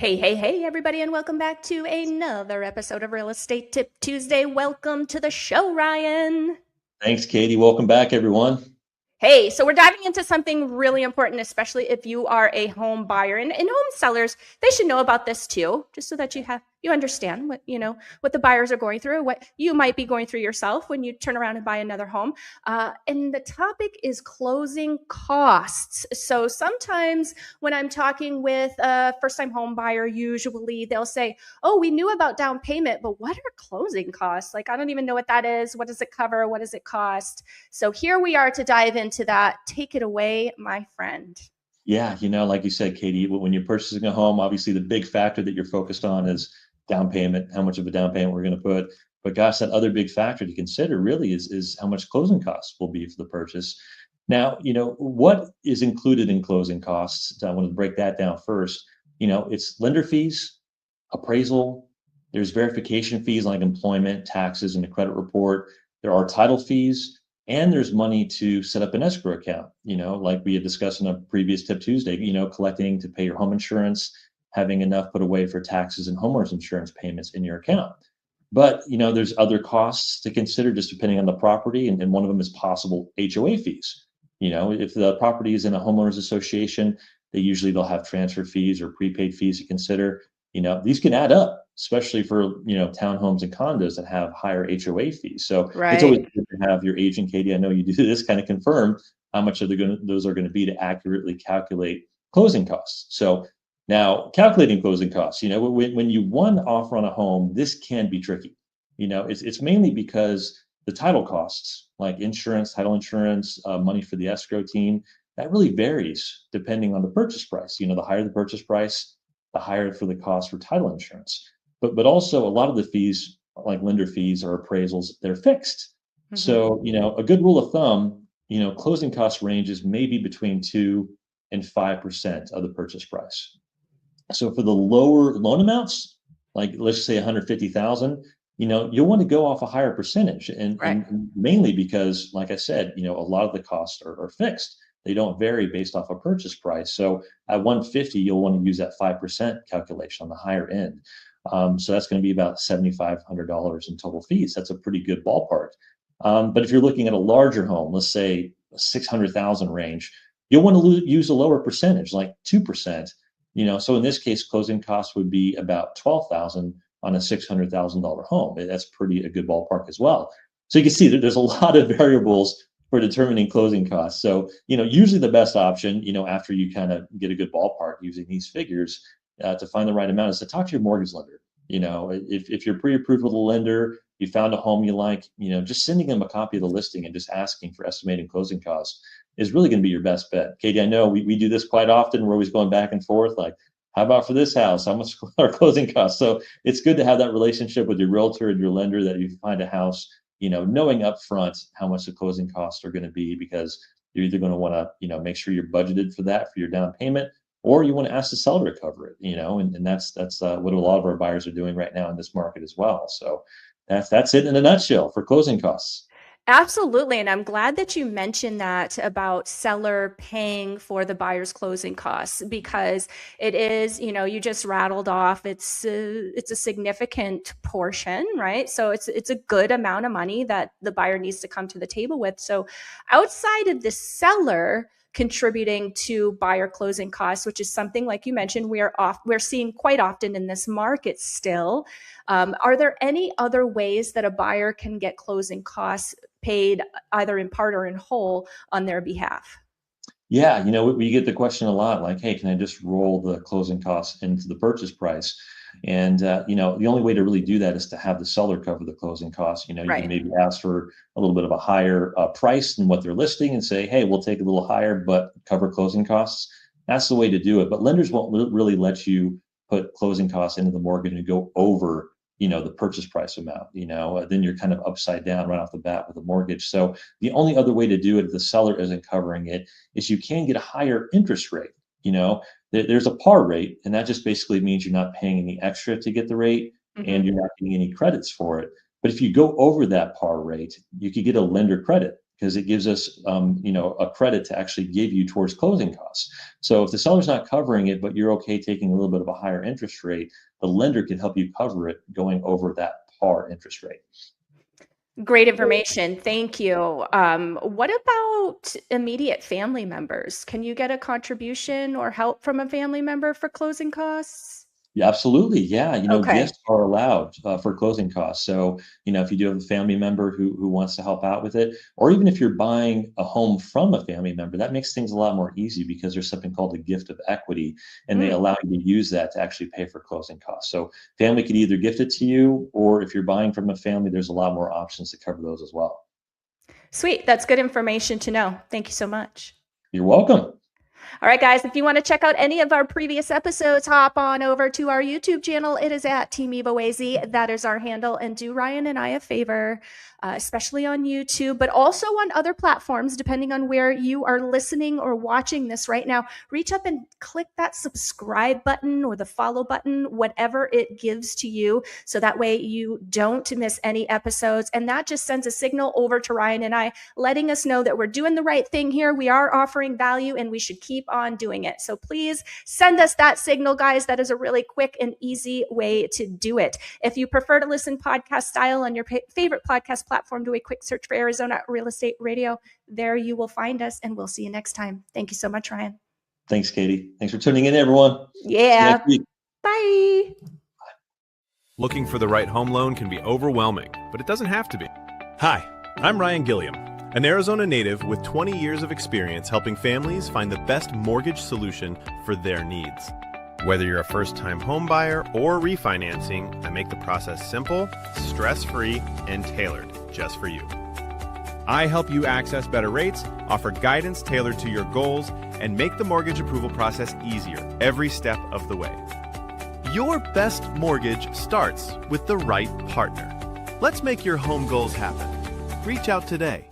Hey, everybody, and welcome back to another episode of Real Estate Tip Tuesday. Welcome to the show, Ryan. Thanks, Katie. Welcome back, everyone. Hey, so we're diving into something really important, especially if you are a home buyer and home sellers. They should know about this too, just so that you understand what the buyers are going through, what you might be going through yourself when you turn around and buy another home. And the topic is closing costs. So sometimes when I'm talking with a first-time home buyer, usually they'll say, "Oh, we knew about down payment, but what are closing costs? Like, I don't even know what that is. What does it cover? What does it cost?" So here we are to dive into that. Take it away, my friend. Yeah, like you said, Katie, when you're purchasing a home, obviously the big factor that you're focused on is down payment, how much of a down payment we're going to put. But gosh, that other big factor to consider really is how much closing costs will be for the purchase. Now, what is included in closing costs? I want to break that down first. It's lender fees, appraisal, there's verification fees like employment, taxes, and the credit report. There are title fees, and there's money to set up an escrow account, like we had discussed in a previous Tip Tuesday, collecting to pay your home insurance, having enough put away for taxes and homeowners insurance payments in your account. But, there's other costs to consider just depending on the property. And one of them is possible HOA fees. If the property is in a homeowners association, they'll have transfer fees or prepaid fees to consider. These can add up, especially for, townhomes and condos that have higher HOA fees. So it's always Right. good to have your agent, Katie, I know you do this, kind of confirm how much those are going to be to accurately calculate closing costs. So now calculating closing costs, when you one offer on a home, this can be tricky. It's mainly because the title costs, like insurance, title insurance, money for the escrow team, that really varies depending on the purchase price. The higher the purchase price, the higher for the cost for title insurance. But also a lot of the fees, like lender fees or appraisals, they're fixed. Mm-hmm. So, a good rule of thumb, closing cost ranges maybe between 2 and 5% of the purchase price. So for the lower loan amounts, like let's say 150,000, you'll want to go off a higher percentage. And, Right. and mainly because, like I said, a lot of the costs are fixed. They don't vary based off a purchase price. So at 150, you'll want to use that 5% calculation on the higher end. So that's going to be about $7,500 in total fees. That's a pretty good ballpark. But if you're looking at a larger home, let's say 600,000 range, you'll want to use a lower percentage, like 2%. So in this case, closing costs would be about 12,000 on a $600,000 home. That's a good ballpark as well. So you can see that there's a lot of variables for determining closing costs. So, usually the best option, after you kind of get a good ballpark using these figures to find the right amount is to talk to your mortgage lender. If you're pre-approved with a lender, you found a home you like, just sending them a copy of the listing and just asking for estimated closing costs is really going to be your best bet. Katie, I know we do this quite often. We're always going back and forth, like, how about for this house? How much are closing costs? So it's good to have that relationship with your realtor and your lender that you find a house, knowing upfront how much the closing costs are going to be, because you're either going to want to, make sure you're budgeted for that for your down payment, or you want to ask the seller to cover it, and that's what a lot of our buyers are doing right now in this market as well. So that's it in a nutshell for closing costs. Absolutely. And I'm glad that you mentioned that about seller paying for the buyer's closing costs, because it is, you just rattled off. It's a significant portion, right? So it's a good amount of money that the buyer needs to come to the table with. So outside of the seller contributing to buyer closing costs, which is something like you mentioned, we're seeing quite often in this market still. Are there any other ways that a buyer can get closing costs paid either in part or in whole on their behalf? Yeah, we get the question a lot, like, hey, can I just roll the closing costs into the purchase price? And the only way to really do that is to have the seller cover the closing costs. You can Right. maybe ask for a little bit of a higher price than what they're listing and say, hey, we'll take a little higher, but cover closing costs. That's the way to do it. But lenders won't really let you put closing costs into the mortgage and go over, the purchase price amount. Then you're kind of upside down right off the bat with a mortgage. So the only other way to do it if the seller isn't covering it is you can get a higher interest rate. There's a par rate, and that just basically means you're not paying any extra to get the rate, Hmm. and you're not getting any credits for it. But if you go over that par rate, you could get a lender credit, because it gives us, a credit to actually give you towards closing costs. So if the seller's not covering it, but you're okay taking a little bit of a higher interest rate, the lender can help you cover it going over that par interest rate. Great information. Thank you. What about immediate family members? Can you get a contribution or help from a family member for closing costs? Yeah, absolutely. Yeah. Okay. Gifts are allowed for closing costs. So, if you do have a family member who wants to help out with it, or even if you're buying a home from a family member, that makes things a lot more easy because there's something called a gift of equity, and they Mm. allow you to use that to actually pay for closing costs. So, family could either gift it to you, or if you're buying from a family, there's a lot more options to cover those as well. Sweet. That's good information to know. Thank you so much. You're welcome. All right, guys, if you want to check out any of our previous episodes, hop on over to our YouTube channel. It is at Team EvoAZ. That is our handle. And do Ryan and I a favor, especially on YouTube, but also on other platforms, depending on where you are listening or watching this right now. Reach up and click that subscribe button or the follow button, whatever it gives to you, so that way you don't miss any episodes. And that just sends a signal over to Ryan and I, letting us know that we're doing the right thing here. We are offering value and we should keep on doing it. So please send us that signal, guys. That is a really quick and easy way to do it. If you prefer to listen podcast style on your favorite podcast platform, do a quick search for Arizona Real Estate Radio. There you will find us, and we'll see you next time. Thank you so much, Ryan. Thanks, Katie. Thanks for tuning in, everyone. Yeah. Bye. Looking for the right home loan can be overwhelming, but it doesn't have to be. Hi, I'm Ryan Gilliam, an Arizona native with 20 years of experience helping families find the best mortgage solution for their needs. Whether you're a first-time home buyer or refinancing, I make the process simple, stress-free, and tailored just for you. I help you access better rates, offer guidance tailored to your goals, and make the mortgage approval process easier every step of the way. Your best mortgage starts with the right partner. Let's make your home goals happen. Reach out today.